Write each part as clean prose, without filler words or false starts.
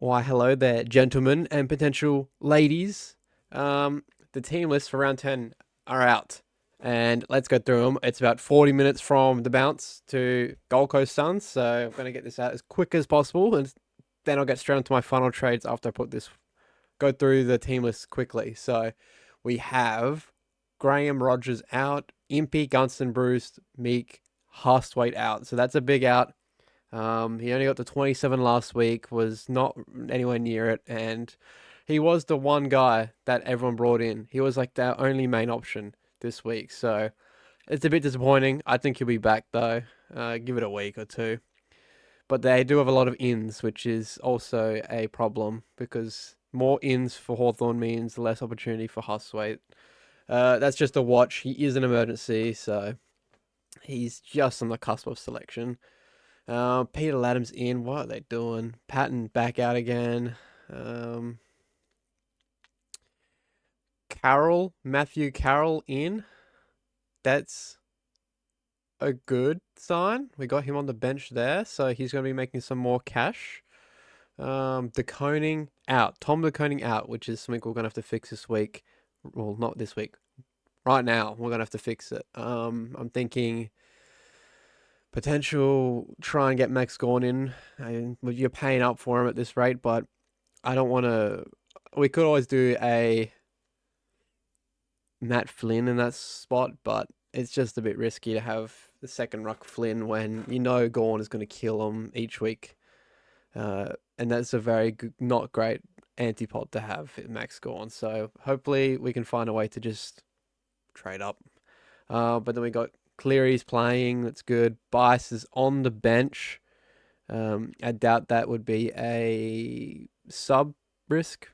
Why, hello there, gentlemen and potential ladies. The team lists for round 10 are out. And let's go through them. It's about 40 minutes from the bounce to Gold Coast Suns. So I'm going to get this out as quick as possible. And then I'll get straight into my final trades after I go through the team list quickly. So we have Graham Rogers out, Impey, Gunston, Bruce, Meek, Hustwaite out. So that's a big out. He only got to 27 last week, was not anywhere near it, and he was the one guy that everyone brought in. He was like their only main option this week, so it's a bit disappointing. I think he'll be back though. Give it a week or two. But they do have a lot of ins, which is also a problem because more ins for Hawthorn means less opportunity for Hustwaite. That's just a watch. He is an emergency, so he's just on the cusp of selection. Peter Ladham's in. What are they doing? Patton back out again. Um, Matthew Carroll in. That's a good sign. We got him on the bench there, so he's going to be making some more cash. DeConing out. Tom DeConing out, which is something we're going to have to fix this week. Well, not this week. Right now, we're going to have to fix it. I'm thinking potential try and get Max Gorn in. You're paying up for him at this rate, but I don't want to. We could always do a Matt Flynn in that spot, but it's just a bit risky to have the second ruck Flynn when you know Gorn is going to kill him each week. And that's a very good, not great antipod to have, Max Gorn. So hopefully we can find a way to just trade up. But then we got Cleary's playing. That's good. Bice is on the bench. I doubt that would be a sub risk,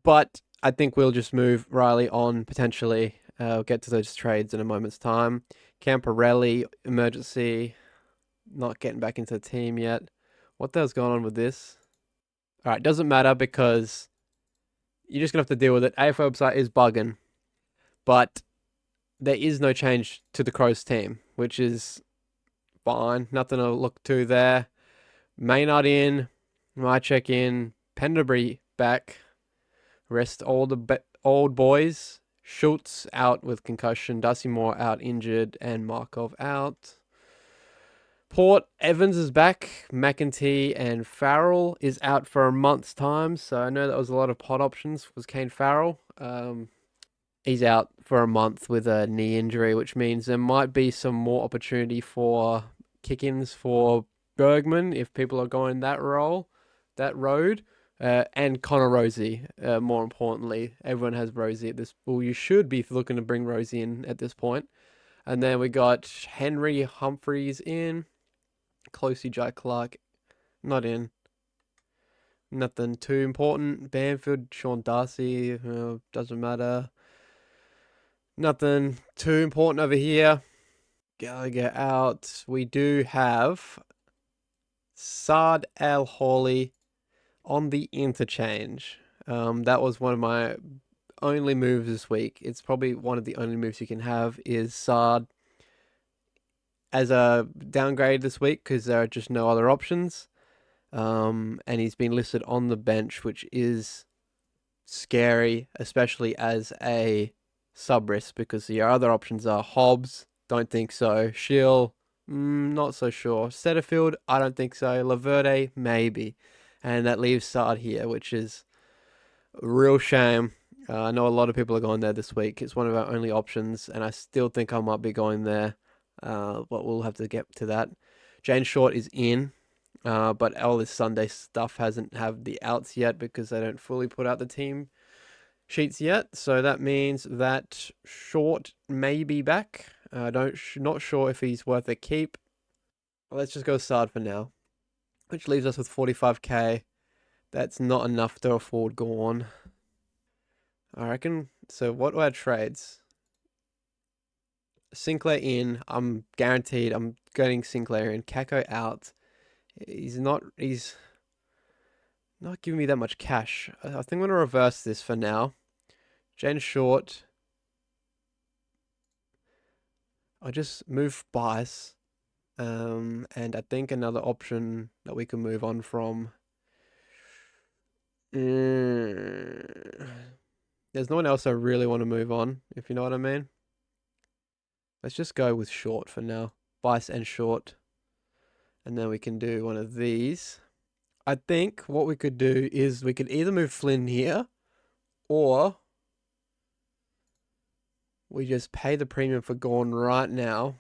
but I think we'll just move Riley on potentially. We'll get to those trades in a moment's time. Camporelli, emergency, not getting back into the team yet. What the hell's going on with this? All right, doesn't matter because you're just going to have to deal with it. AFL website is bugging, but there is no change to the Crows team, which is fine. Nothing to look to there. Maynard in, Mychek in, Penderbury back. Rest all the old boys. Schultz out with concussion. Dusty Moore out injured. And Markov out. Port Evans is back. McEntee and Farrell is out for a month's time. So I know that was a lot of pot options. Was Kane Farrell. He's out for a month with a knee injury, which means there might be some more opportunity for kick-ins for Bergman if people are going that road. And Connor Rosie, more importantly. Everyone has Rosie at this. Well, you should be looking to bring Rosie in at this point. And then we got Henry Humphreys in. Closey Jack Clark, not in. Nothing too important. Bamford, Sean Darcy, doesn't matter. Nothing too important over here. Gallagher out. We do have Saad Al Hawley on the interchange. That was one of my only moves this week. It's probably one of the only moves you can have is Saad as a downgrade this week because there are just no other options. And he's been listed on the bench, which is scary, especially as a sub risk because your other options are Hobbs, don't think so. Shill, not so sure. Setterfield, I don't think so. Laverde, maybe. And that leaves Sard here, which is a real shame. I know a lot of people are going there this week. It's one of our only options, and I still think I might be going there. But we'll have to get to that. Jane Short is in, but all this Sunday stuff hasn't have the outs yet because they don't fully put out the team sheets yet. So that means that Short may be back. Not sure if he's worth a keep. Let's just go Sard for now, which leaves us with 45k. That's not enough to afford Gorn. I reckon. So what are our trades? Sinclair in. I'm guaranteed I'm getting Sinclair in. Kako out. He's not giving me that much cash. I think I'm going to reverse this for now. Jen Short. I'll just move Bice. And I think another option that we can move on from. Mm. There's no one else I really want to move on, if you know what I mean. Let's just go with short for now. Bice and short. And then we can do one of these. I think what we could do is we could either move Flynn here or we just pay the premium for Gorn right now.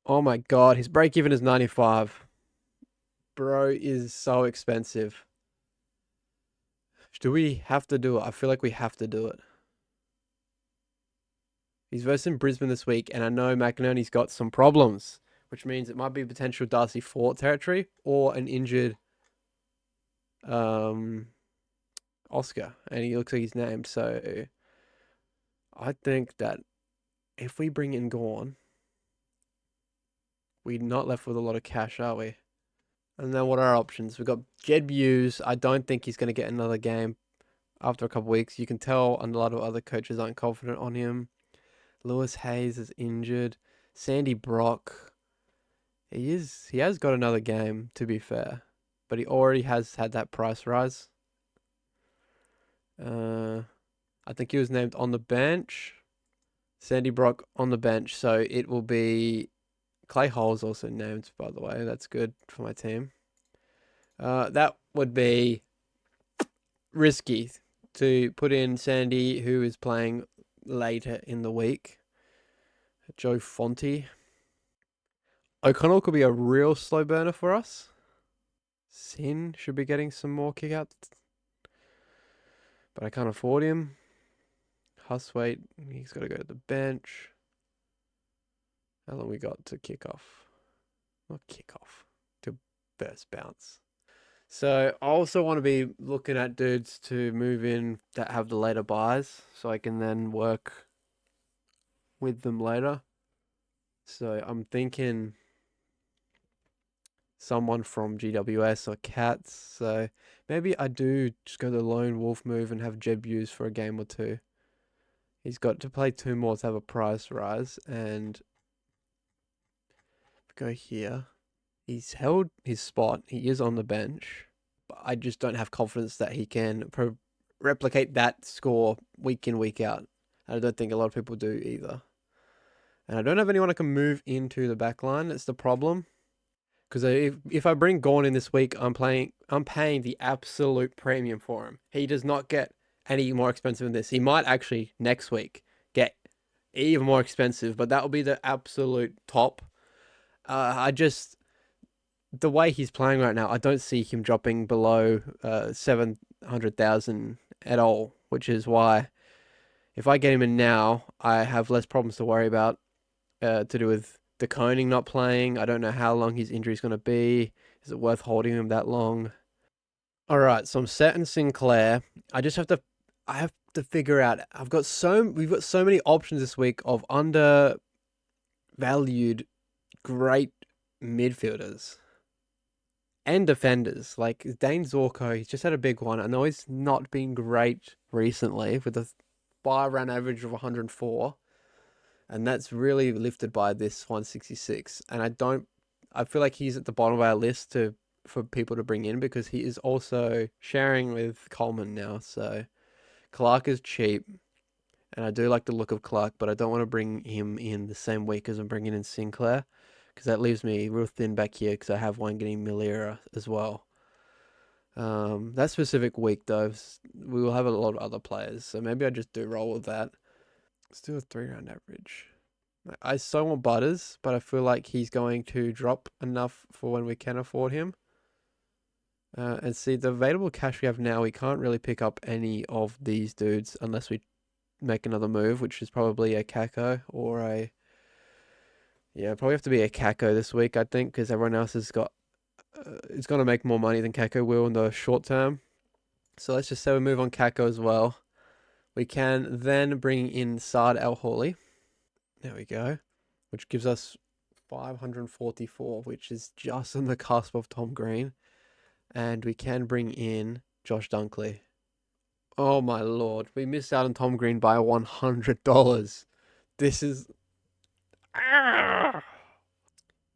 Oh my god, his break even is 95. Bro is so expensive. Do we have to do it? I feel like we have to do it. He's versing Brisbane this week, and I know McInerney's got some problems, which means it might be potential Darcy Fort territory or an injured um, Oscar, and he looks like he's named. So I think that if we bring in Gorn, we're not left with a lot of cash, are we? And then what are our options? We've got Jed Hughes. I don't think he's going to get another game after a couple of weeks. You can tell a lot of other coaches aren't confident on him. Lewis Hayes is injured. Sandy Brock. He has got another game, to be fair. But he already has had that price rise. Uh I think he was named on the bench. Sandy Brock on the bench, so it will be Clay Hall's also named, by the way. That's good for my team. That would be risky to put in Sandy, who is playing later in the week. Joe Fonte. O'Connell could be a real slow burner for us. Sin should be getting some more kickouts, but I can't afford him. Huswaite, he's got to go to the bench. How long we got to kick off? Not kick off, to first bounce. So I also want to be looking at dudes to move in that have the later buys, so I can then work with them later. So I'm thinking someone from GWS or Cats. So maybe I do just go the lone wolf move and have Jeb use for a game or two. He's got to play two more to have a price rise, and go here. He's held his spot. He is on the bench, but I just don't have confidence that he can replicate that score week in, week out. I don't think a lot of people do either. And I don't have anyone I can move into the back line. That's the problem. Because if I bring Gorn in this week, I'm paying the absolute premium for him. He does not get any more expensive than this. He might actually next week get even more expensive, but that will be the absolute top. I just the way he's playing right now, I don't see him dropping below 700,000 at all, which is why if I get him in now, I have less problems to worry about to do with De Koning not playing. I don't know how long his injury is going to be. Is it worth holding him that long? All right, so I'm set in Sinclair. I have to figure out. We've got so many options this week of undervalued great midfielders and defenders. Like Dane Zorko, he's just had a big one. I know he's not been great recently with a bar run average of 104, and that's really lifted by this 166. And I feel like he's at the bottom of our list for people to bring in because he is also sharing with Coleman now. So Clark is cheap, and I do like the look of Clark, but I don't want to bring him in the same week as I'm bringing in Sinclair because that leaves me real thin back here because I have one getting Milera as well. That specific week though, we will have a lot of other players, so maybe I just do roll with that. Let's do a 3 round average. I so want Butters, but I feel like he's going to drop enough for when we can afford him. And see, the available cash we have now, we can't really pick up any of these dudes unless we make another move, which is probably a Kako or a... Yeah, probably have to be a Kako this week, I think, because everyone else has got... it's going to make more money than Kako will in the short term. So let's just say we move on Kako as well. We can then bring in Saad El Hawley. There we go. Which gives us 544, which is just on the cusp of Tom Green. And we can bring in Josh Dunkley. Oh my lord. We missed out on Tom Green by $100. This is...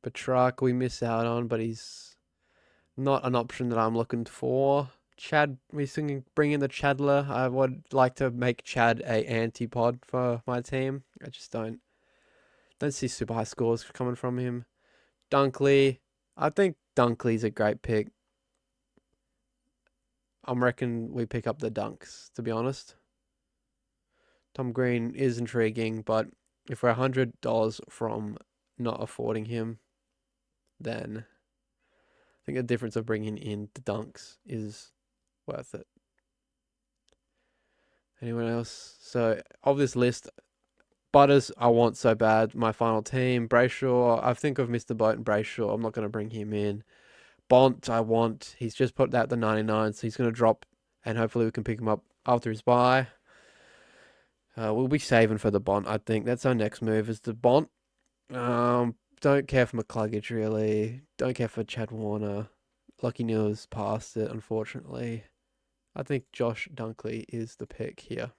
Petrarch we miss out on, but he's not an option that I'm looking for. Chad, we can bring in the Chadler. I would like to make Chad a anti-pod for my team. I just don't see super high scores coming from him. Dunkley, I think Dunkley's a great pick. I reckon we pick up the Dunks, to be honest. Tom Green is intriguing, but if we're $100 from not affording him, then I think the difference of bringing in the Dunks is worth it. Anyone else? So, of this list, Butters, I want so bad. My final team. Brayshaw, I think I've missed the boat in Brayshaw. I'm not going to bring him in. Bont, I want. He's just put out the 99, so he's going to drop, and hopefully we can pick him up after his bye. We'll be saving for the Bont, I think. That's our next move, is the Bont. Don't care for McCluggage, really. Don't care for Chad Warner. Lucky Neal's past it, unfortunately. I think Josh Dunkley is the pick here.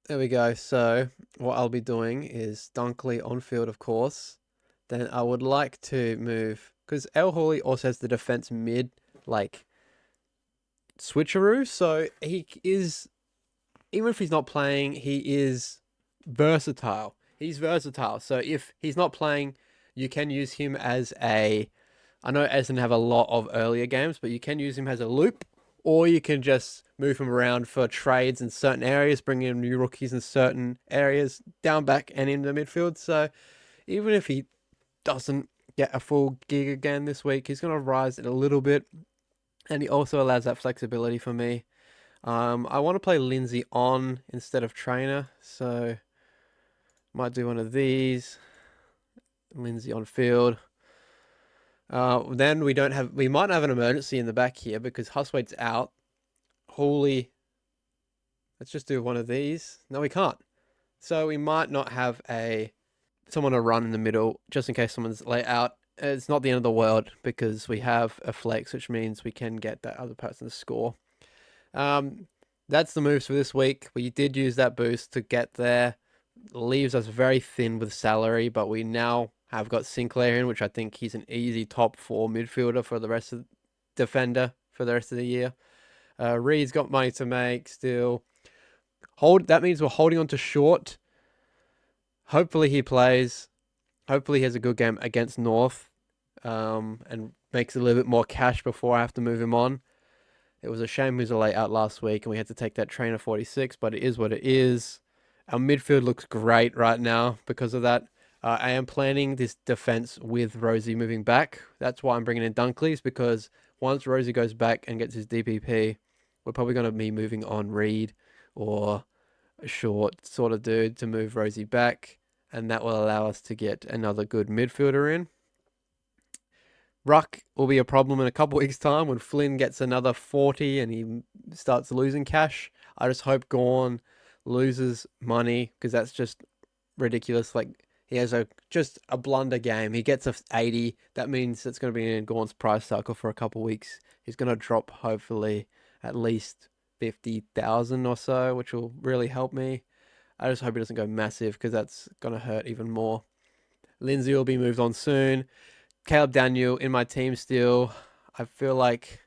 There we go. So what I'll be doing is Dunkley on field, of course. Then I would like to move, because El Hawley also has the defense mid, like, switcheroo. So he is, even if he's not playing, he is versatile. He's versatile. So if he's not playing, you can use him as a, I know it doesn't have a lot of earlier games, but you can use him as a loop, or you can just move him around for trades in certain areas, bring in new rookies in certain areas, down back and in the midfield. So even if he doesn't get a full gig again this week, he's going to rise it a little bit, and he also allows that flexibility for me. I want to play Lindsay on instead of Trainer, so might do one of these. Lindsay on field. Then we might have an emergency in the back here because Huswaite's out. Holy. Let's just do one of these. No, we can't. So we might not have someone to run in the middle just in case someone's late out. It's not the end of the world because we have a flex, which means we can get that other person to score. That's the moves for this week. We did use that boost to get there. Leaves us very thin with salary, but we now have got Sinclair in, which I think he's an easy top 4 midfielder for the rest of defender for the rest of the year. Reed's got money to make still. That means we're holding on to Short. Hopefully he plays. Hopefully he has a good game against North, and makes a little bit more cash before I have to move him on. It was a shame he was a late out last week and we had to take that trainer 46, but it is what it is. Our midfield looks great right now because of that. I am planning this defense with Rosie moving back. That's why I'm bringing in Dunkley's, because once Rosie goes back and gets his DPP, we're probably going to be moving on Reed or a Short sort of dude to move Rosie back, and that will allow us to get another good midfielder in. Ruck will be a problem in a couple weeks' time when Flynn gets another 40 and he starts losing cash. I just hope Gorn loses money because that's just ridiculous. Like, he has just a blunder game. He gets a 80. That means it's going to be in Gorn's price cycle for a couple weeks. He's going to drop hopefully at least 50,000 or so, which will really help me. I just hope he doesn't go massive because that's going to hurt even more. Lindsay will be moved on soon. Caleb Daniel in my team still. I feel like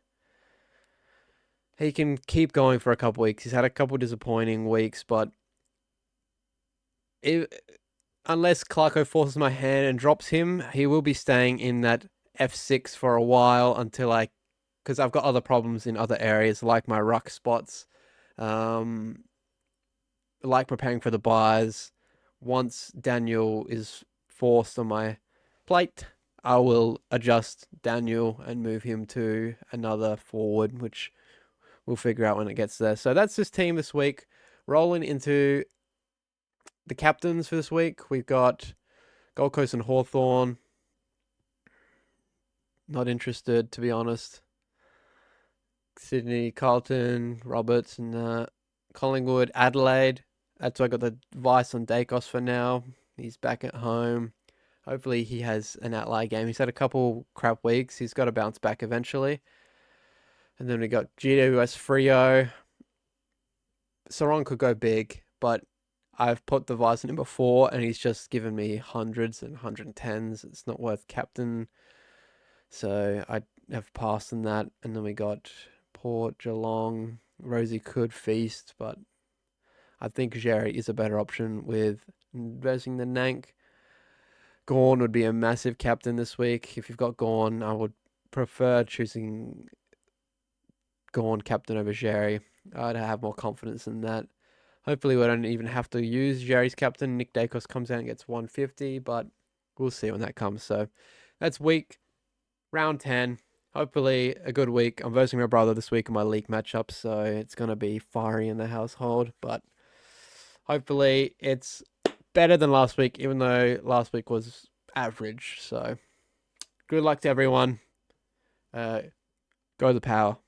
he can keep going for a couple weeks. He's had a couple disappointing weeks, but unless Clarko forces my hand and drops him, he will be staying in that F6 for a while until because I've got other problems in other areas like my ruck spots, like preparing for the buys. Once Daniel is forced on my plate, I will adjust Daniel and move him to another forward, which we'll figure out when it gets there. So that's this team this week. Rolling into the captains for this week, we've got Gold Coast and Hawthorn. Not interested, to be honest. Sydney, Carlton, Roberts, and Collingwood, Adelaide. That's why I got the vice on Dacos for now. He's back at home. Hopefully he has an outlier game. He's had a couple crap weeks. He's got to bounce back eventually. And then we got GWS Frio. Sarong could go big, but I've put the Vice in him before, and he's just given me hundreds and 110s. It's not worth captain. So have passed in that. And then we got Port, Geelong. Rosie could feast, but I think Jerry is a better option with versing the Nank. Gorn would be a massive captain this week. If you've got Gorn, I would prefer choosing Gorn captain over Jerry. I'd have more confidence in that. Hopefully, we don't even have to use Jerry's captain. Nick Dacos comes out and gets 150, but we'll see when that comes. So that's round 10. Hopefully, a good week. I'm versing my brother this week in my league matchup, so it's going to be fiery in the household. But hopefully, it's better than last week, even though last week was average. So good luck to everyone. Go the power.